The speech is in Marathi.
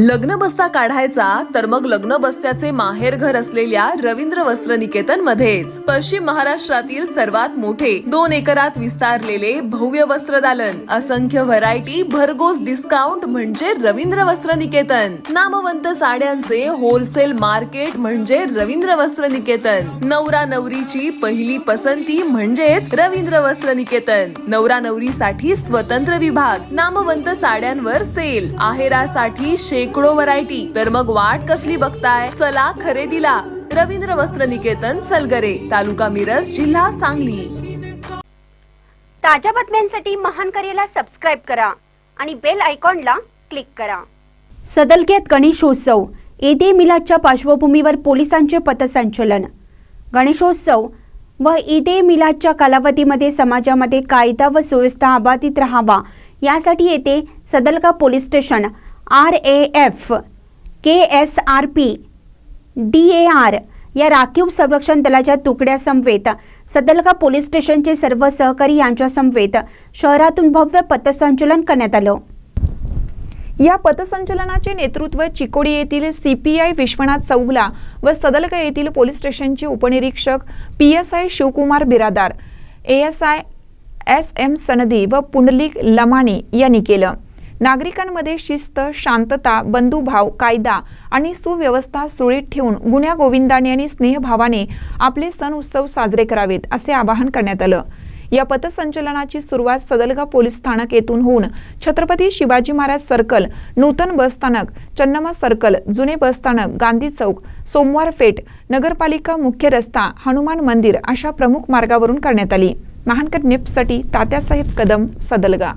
लग्न बस्ता काढायचा तर मग लग्न बस्त्याचे माहेर घर असलेल्या रवींद्र वस्त्र निकेतन मध्येच पश्चिम महाराष्ट्रातील सर्वात मोठे 2 एकरात विस्तारलेले भव्य वस्त्रदालन, असंख्य व्हरायटी, भरघोस डिस्काउंट म्हणजे रवींद्र वस्त्र निकेतन। नामवंत साड्यांचे होलसेल मार्केट म्हणजे रवींद्र वस्त्र निकेतन। नवरा नवरीची पहिली पसंती म्हणजेच रवींद्र वस्त्र निकेतन। नवरा नवरीसाठी स्वतंत्र विभाग, नामवंत साड्यांवर सेल, आहेरासाठी शेकडो व्हरायटी। तर मग वाट कसली बघताय, चला खरेदीला। रवींद्र वस्त्र निकेतन, सलगरे, तालुका मिरज, जिल्हा सांगली। ताज्या बातम्यांसाठी महान करेला सबस्क्राइब करा आणि बेल आयकॉनला क्लिक करा। सदलग्यात गणेशोत्सव, ईद ए मिलादच्या पार्श्वभूमीवर पोलिसांचे पथसंचलन। गणेशोत्सव व ईद ए मिलादच्या कालावधीमध्ये समाजामध्ये कायदा व सुव्यवस्था अबाधित राहावा यासाठी येथे Sadalga police station, RAF, KSRP, DAR या राखीव संरक्षण दलाच्या तुकड्या समवेत सदलगा पोलीस स्टेशनचे सर्व सहकारी यांच्या समवेत शहरातून भव्य पथसंचलन करण्यात आलं। या पथसंचलनाचे नेतृत्व चिकोडी येथील CPI विश्वनाथ चौगला व सदलगा येथील पोलीस स्टेशनचे उपनिरीक्षक PSI Shivakumar Biradar, ASI SM सनदी व पुंडलिक लमाणी यांनी केलं। नागरिकांमध्ये शिस्त, शांतता, बंधुभाव, कायदा आणि सुव्यवस्था सुरळीत ठेवून गुण्या गोविंदाने आणि स्नेहभावाने आपले सण उत्सव साजरे करावेत असे आवाहन करण्यात आलं। या पथसंचलनाची सुरुवात सदलगा पोलीस स्थानक येथून होऊन छत्रपती शिवाजी महाराज सर्कल, नूतन बस स्थानक, चन्नमा सर्कल, जुने बस स्थानक, गांधी चौक, सोमवार पेठ, नगरपालिका मुख्य रस्ता, हनुमान मंदिर अशा प्रमुख मार्गावरून करण्यात आली। महानकर निप्ससाठी तात्यासाहेब कदम, सदलगा।